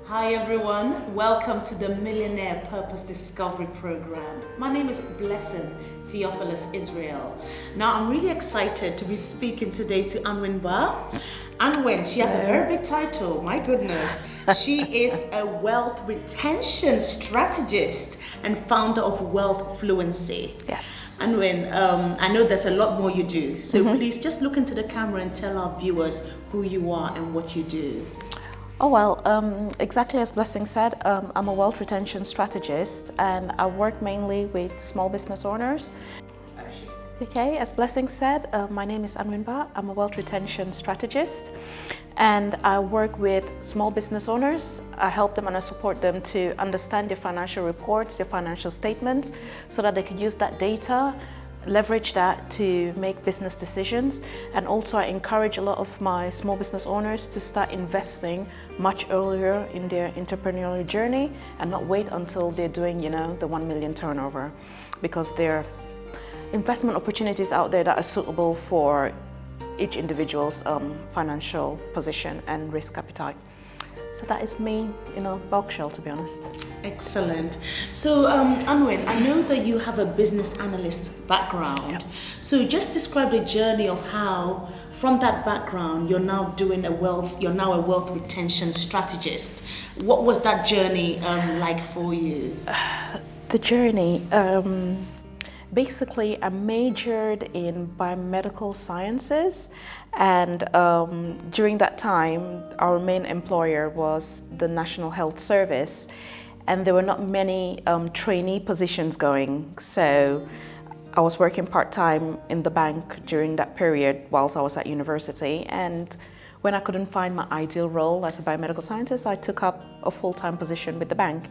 Hi everyone, welcome to the Millionaire Purpose Discovery Program. My name is Blessing Theophilus Israel. Now I'm really excited to be speaking today to Mawibber. Anwen, she has a very big title, my goodness. She is a wealth retention strategist and founder of Wealth Fluency. Yes. Anwen, I know there's a lot more you do, so please just look into the camera and tell our viewers who you are and what you do. Oh, well, exactly as Blessing said, I'm a wealth retention strategist and I work mainly with small business owners. Okay, as Blessing said, my name is Mawibber. I'm a wealth retention strategist and I work with small business owners. I help them and I support them to understand their financial reports, their financial statements, so that they can use that data, leverage that to make business decisions. And also I encourage a lot of my small business owners to start investing much earlier in their entrepreneurial journey and not wait until they're doing, the 1 million turnover, because there are investment opportunities out there that are suitable for each individual's financial position and risk appetite. So that is me in a bulk shell, to be honest. Excellent. So, Anwen, I know that you have a business analyst background. Yeah. So just describe the journey of how, from that background, you're now a wealth retention strategist. What was that journey like for you? The journey, basically I majored in biomedical sciences, and during that time our main employer was the National Health Service, and there were not many trainee positions going, so I was working part-time in the bank during that period whilst I was at university. And when I couldn't find my ideal role as a biomedical scientist, I took up a full-time position with the bank,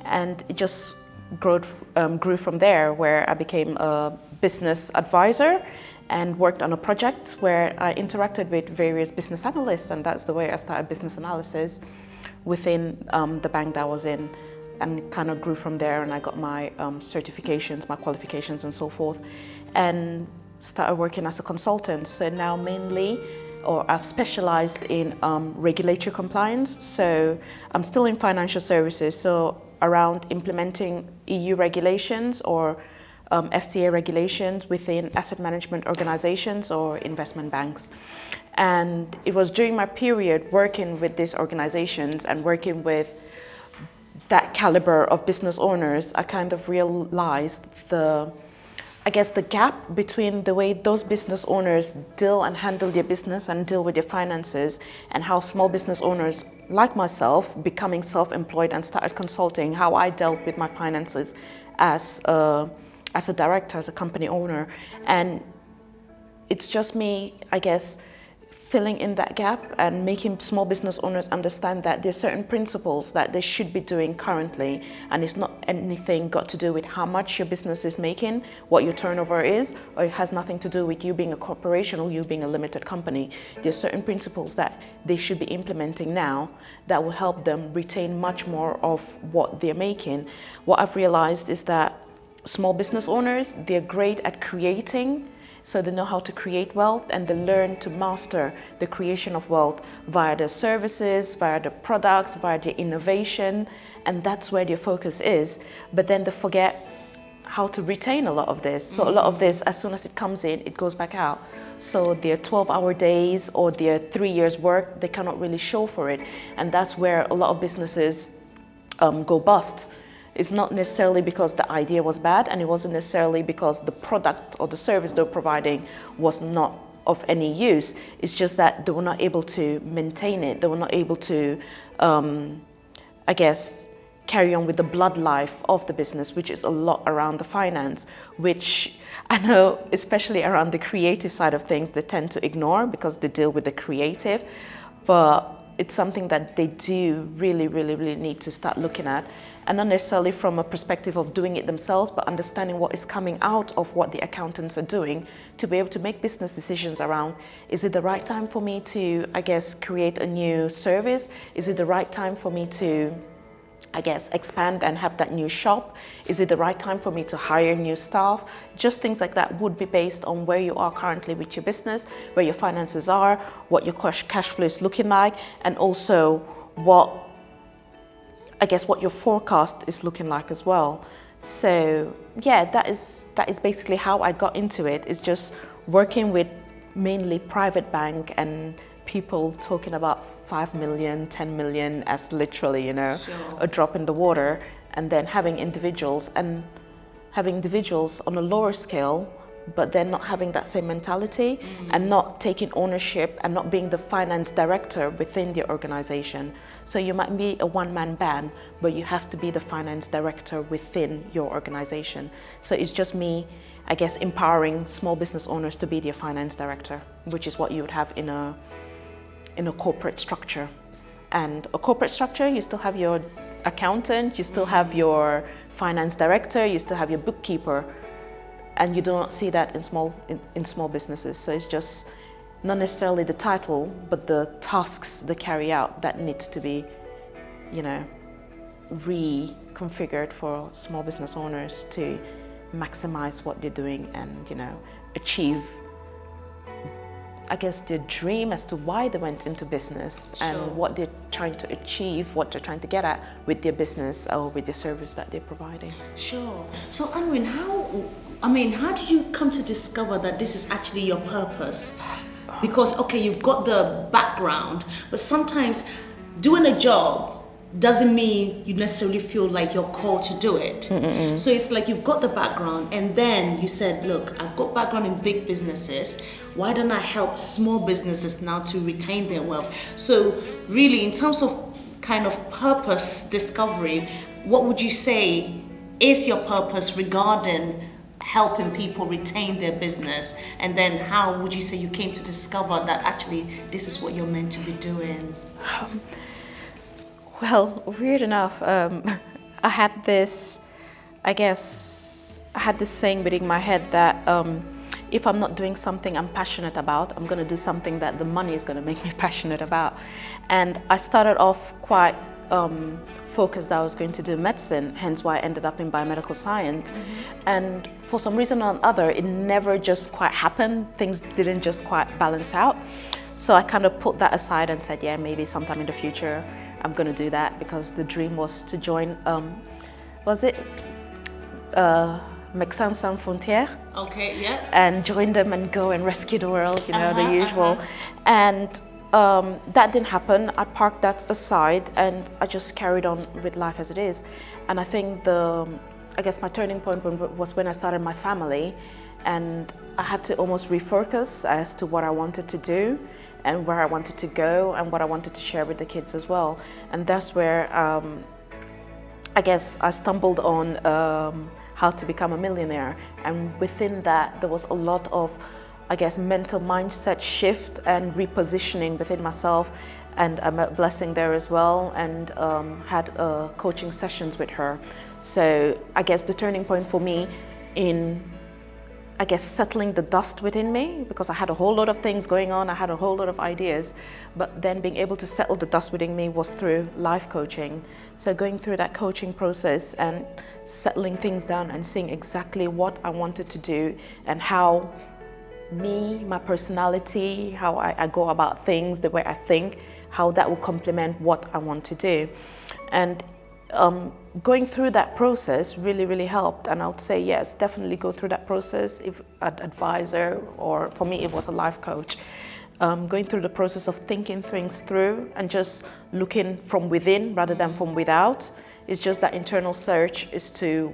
and it just grew from there, where I became a business advisor and worked on a project where I interacted with various business analysts, and that's the way I started business analysis within the bank that I was in, and it kind of grew from there, and I got my certifications, my qualifications and so forth, and started working as a consultant. So now I've specialized in regulatory compliance, so I'm still in financial services, so around implementing EU regulations or FCA regulations within asset management organizations or investment banks. And it was during my period working with these organizations and working with that caliber of business owners, I kind of realized the gap between the way those business owners deal and handle their business and deal with their finances, and how small business owners like myself, becoming self-employed and started consulting, how I dealt with my finances as a director, as a company owner. And it's just me, filling in that gap and making small business owners understand that there's certain principles that they should be doing currently, and it's not anything got to do with how much your business is making, what your turnover is, or it has nothing to do with you being a corporation or you being a limited company. There's certain principles that they should be implementing now that will help them retain much more of what they're making. What I've realized is that small business owners, they're great at creating, so they know how to create wealth, and they learn to master the creation of wealth via their services, via the products, via their innovation, and that's where their focus is. But then they forget how to retain a lot of this. So a lot of this, as soon as it comes in, it goes back out. So their 12-hour days or their 3 years work, they cannot really show for it. And that's where a lot of businesses go bust. It's not necessarily because the idea was bad, and it wasn't necessarily because the product or the service they're providing was not of any use. It's just that they were not able to maintain it. They were not able to, carry on with the blood life of the business, which is a lot around the finance, which I know, especially around the creative side of things, they tend to ignore because they deal with the creative. But it's something that they do really, really, really need to start looking at, and not necessarily from a perspective of doing it themselves, but understanding what is coming out of what the accountants are doing to be able to make business decisions around, is it the right time for me to, create a new service? Is it the right time for me to, expand and have that new shop? Is it the right time for me to hire new staff? Just things like that would be based on where you are currently with your business, where your finances are, what your cash flow is looking like, and also what I guess, what your forecast is looking like as well. So yeah, that is basically how I got into it. It's just working with mainly private bank and people talking about 5 million, 10 million as literally, Sure. a drop in the water, and then having individuals on a lower scale, but then not having that same mentality and not taking ownership and not being the finance director within the organization. So you might be a one-man band, but you have to be the finance director within your organization. So it's just me, I guess, empowering small business owners to be their finance director, which is what you would have in a corporate structure. And a corporate structure, you still have your accountant, you still have your finance director, you still have your bookkeeper, and you do not see that in small businesses. So it's just not necessarily the title, but the tasks they carry out that need to be, reconfigured for small business owners to maximize what they're doing and, achieve, I guess, their dream as to why they went into business. Sure. And what they're trying to achieve, what they're trying to get at with their business or with the service that they're providing. Sure. So Anwin, how did you come to discover that this is actually your purpose? Because, okay, you've got the background, but sometimes doing a job doesn't mean you necessarily feel like you're called to do it. Mm-mm. So it's like you've got the background, and then you said, look, I've got background in big businesses. Why don't I help small businesses now to retain their wealth? So really, in terms of kind of purpose discovery, what would you say is your purpose regarding helping people retain their business? And then how would you say you came to discover that actually this is what you're meant to be doing? Well, weird enough, I had this saying within my head that if I'm not doing something I'm passionate about, I'm going to do something that the money is going to make me passionate about. And I started off quite focused that I was going to do medicine, hence why I ended up in biomedical science. Mm-hmm. And for some reason or other, it never just quite happened. Things didn't just quite balance out. So I kind of put that aside and said, yeah, maybe sometime in the future I'm going to do that, because the dream was to join, Médecins Sans Frontières? Okay, yeah. And join them and go and rescue the world, the usual. And that didn't happen. I parked that aside and I just carried on with life as it is. And I think my turning point was when I started my family, and I had to almost refocus as to what I wanted to do and where I wanted to go and what I wanted to share with the kids as well. And that's where I stumbled on how to become a millionaire. And within that, there was a lot of, mental mindset shift and repositioning within myself. And I met Blessing there as well, and had coaching sessions with her. So I guess the turning point for me in settling the dust within me, because I had a whole lot of things going on, I had a whole lot of ideas, but then being able to settle the dust within me was through life coaching. So going through that coaching process and settling things down and seeing exactly what I wanted to do and how my personality, how I go about things, the way I think, how that will complement what I want to do. And going through that process really, really helped. And I would say, yes, definitely go through that process if an advisor, or for me, it was a life coach. Going through the process of thinking things through and just looking from within rather than from without. It's just that internal search as to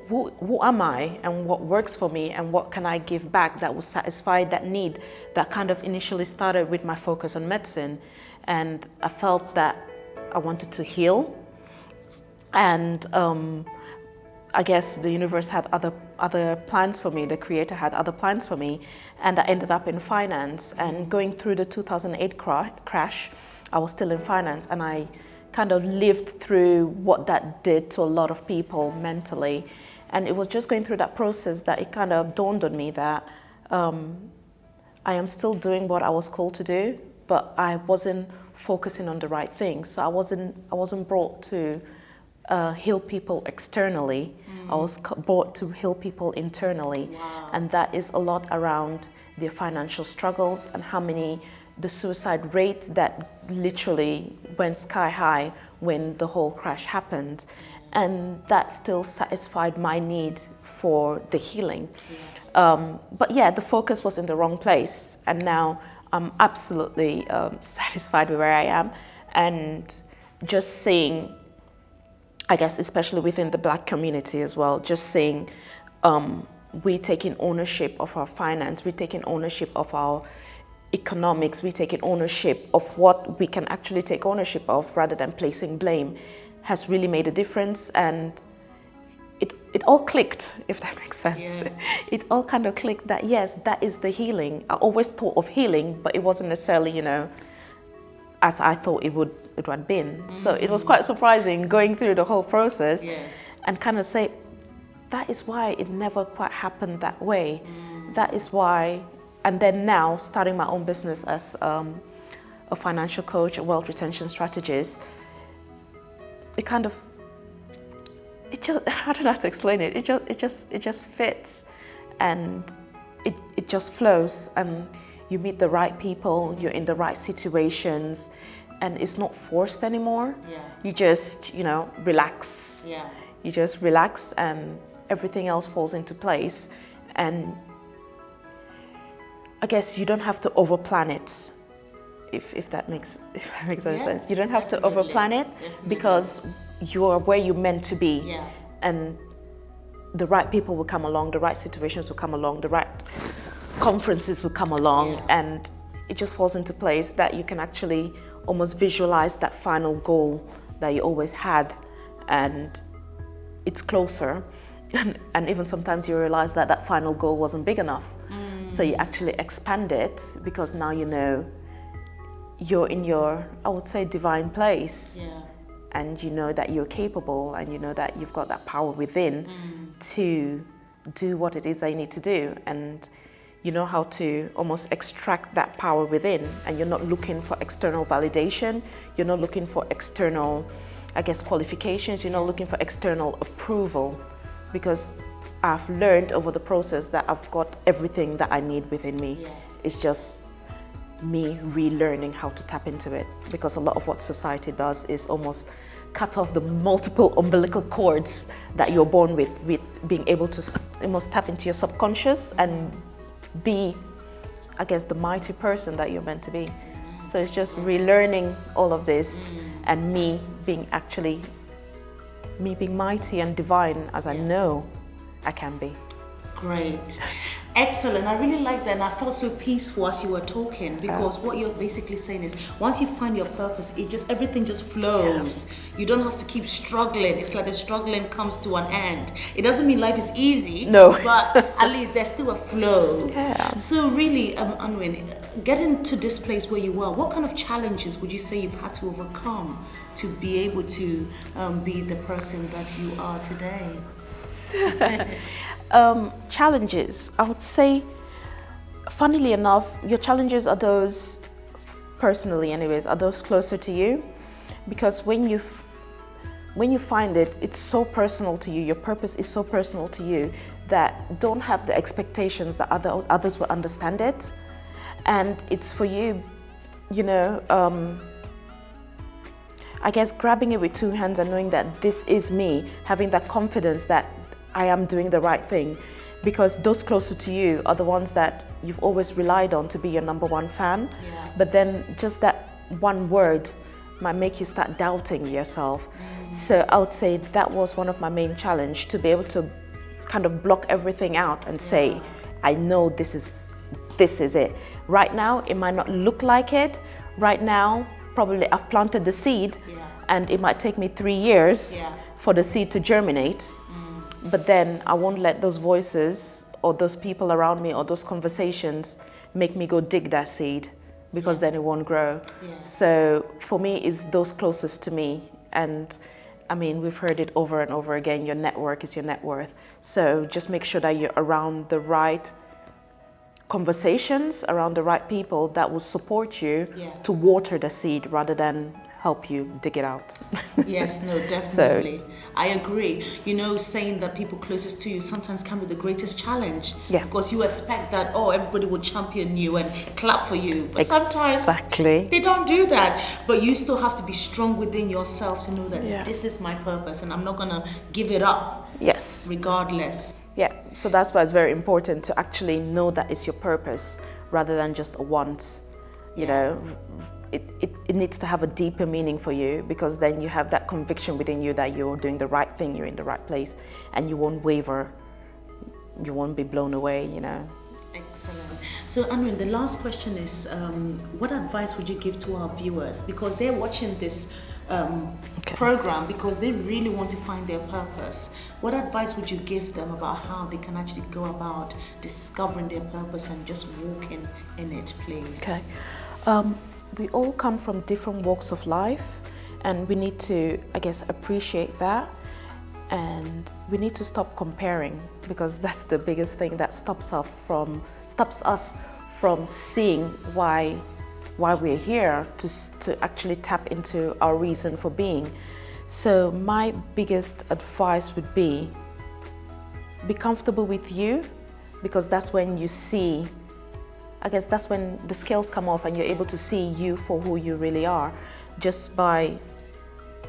who am I and what works for me and what can I give back that will satisfy that need that kind of initially started with my focus on medicine. And I felt that I wanted to heal, and the universe had other plans for me, the creator had other plans for me, and I ended up in finance. And going through the 2008 crash, I was still in finance, and I kind of lived through what that did to a lot of people mentally. And it was just going through that process that it kind of dawned on me that I am still doing what I was called to do, but I wasn't focusing on the right things. So I wasn't brought to heal people externally. I was brought to heal people internally. Wow. And that is a lot around their financial struggles and how many the suicide rate that literally went sky high when the whole crash happened. And that still satisfied my need for the healing. But yeah, the focus was in the wrong place. And now I'm absolutely satisfied with where I am. And just seeing, I guess, especially within the Black community as well, just seeing we taking ownership of our finance, we taking ownership of our economics, we taking ownership of what we can actually take ownership of rather than placing blame, has really made a difference. And it all clicked, if that makes sense. Yes. It all kind of clicked that, yes, that is the healing. I always thought of healing, but it wasn't necessarily, as I thought it would have been. So it was quite surprising going through the whole process. Yes. And kind of say, that is why it never quite happened that way. That is why, and then now starting my own business as a financial coach, a wealth retention strategist, it kind of, it just, I don't know how to explain it. It just fits, and it just flows, and you meet the right people, you're in the right situations, and it's not forced anymore. Yeah. You just, relax. Yeah. You just relax, and everything else falls into place. And I guess you don't have to overplan it, if that makes any sense. You don't have to overplan it, because you are where you're meant to be. Yeah. And the right people will come along, the right situations will come along, the right conferences will come along, and it just falls into place that you can actually almost visualize that final goal that you always had, and it's closer. And even sometimes you realize that that final goal wasn't big enough. So you actually expand it, because now you're in your, I would say, divine place. Yeah. And you know that you're capable, and you know that you've got that power within to do what it is that you need to do. And you know how to almost extract that power within, and you're not looking for external validation. You're not looking for external, I guess, qualifications. You're not looking for external approval, because I've learned over the process that I've got everything that I need within me. Yeah. It's just me relearning how to tap into it, because a lot of what society does is almost cut off the multiple umbilical cords that you're born with being able to almost tap into your subconscious and be, I guess, the mighty person that you're meant to be. So it's just relearning all of this, and me being mighty and divine as I know I can be. Great. Excellent. I really like that, and I felt so peaceful as you were talking, because what you're basically saying is, once you find your purpose, everything just flows. You don't have to keep struggling. It's like the struggling comes to an end. It doesn't mean life is easy. No. But at least there's still a flow. Yeah. So really, Anwin, getting to this place where you are, what kind of challenges would you say you've had to overcome to be able to be the person that you are today? Challenges, I would say, funnily enough, your challenges are those, personally anyways, are those closer to you, because when you find it, it's so personal to you, your purpose is so personal to you, that don't have the expectations that others will understand it. And it's for you, I guess, grabbing it with two hands and knowing that this is me, having that confidence that I am doing the right thing, because those closer to you are the ones that you've always relied on to be your number one fan. Yeah. But then just that one word might make you start doubting yourself. So I would say that was one of my main challenge, to be able to kind of block everything out and say, I know this is it. Right now, it might not look like it. Right now, probably I've planted the seed, and it might take me 3 years for the seed to germinate. But then I won't let those voices or those people around me or those conversations make me go dig that seed, because then it won't grow. So for me, it's those closest to me. And I mean, we've heard it over and over again, your network is your net worth. So just make sure that you're around the right conversations, around the right people that will support you to water the seed, rather than help you dig it out. Yes, no, definitely. I agree. You know, saying that people closest to you sometimes can be the greatest challenge. Yeah. Because you expect that, oh, everybody will champion you and clap for you. But sometimes they don't do that. But you still have to be strong within yourself to know that this is my purpose and I'm not going to give it up. Yes. Regardless. Yeah, so that's why it's very important to actually know that it's your purpose rather than just a want. You know, it needs to have a deeper meaning for you, because then you have that conviction within you that you're doing the right thing, you're in the right place, and you won't waver, you won't be blown away, you know. Excellent. So Anwin, the last question is, what advice would you give to our viewers? Because they're watching this program because they really want to find their purpose. What advice would you give them about how they can actually go about discovering their purpose and just walking in it, please? Okay. We all come from different walks of life, and we need to, I guess, appreciate that. And we need to stop comparing, because that's the biggest thing that stops us from seeing why we're here, to actually tap into our reason for being. So my biggest advice would be comfortable with you, because that's when you see, I guess that's when the scales come off and you're able to see you for who you really are, just by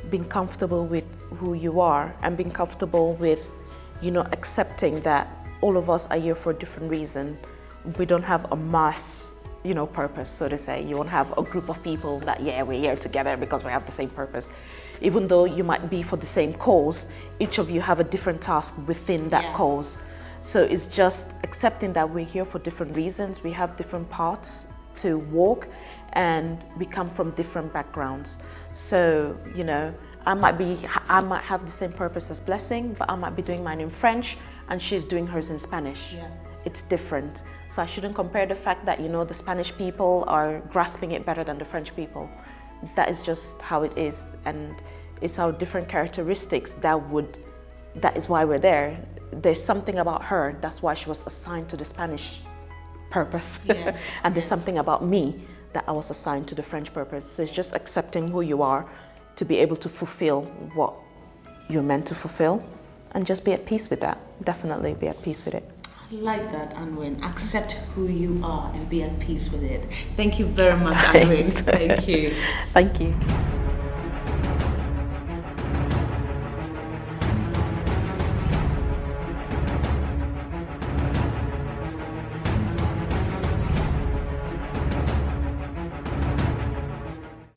being comfortable with who you are and being comfortable with, you know, accepting that all of us are here for a different reason. We don't have a mass, you know, purpose, so to say. You won't have a group of people that, yeah, we're here together because we have the same purpose. Even though you might be for the same cause, each of you have a different task within that cause. So it's just accepting that we're here for different reasons. We have different paths to walk, and we come from different backgrounds. So, you know, I might have the same purpose as Blessing, but I might be doing mine in French and she's doing hers in Spanish. Yeah. It's different. So I shouldn't compare the fact that, you know, the Spanish people are grasping it better than the French people. That is just how it is, and it's our different characteristics that is why we're there. There's something about her, that's why she was assigned to the Spanish purpose. Yes. And there's something about me that I was assigned to the French purpose. So it's just accepting who you are to be able to fulfill what you're meant to fulfill, and just be at peace with that. Definitely be at peace with it. I like that, Anwin. Accept who you are and be at peace with it. Thank you very much, Anwin. Thank you. Thank you.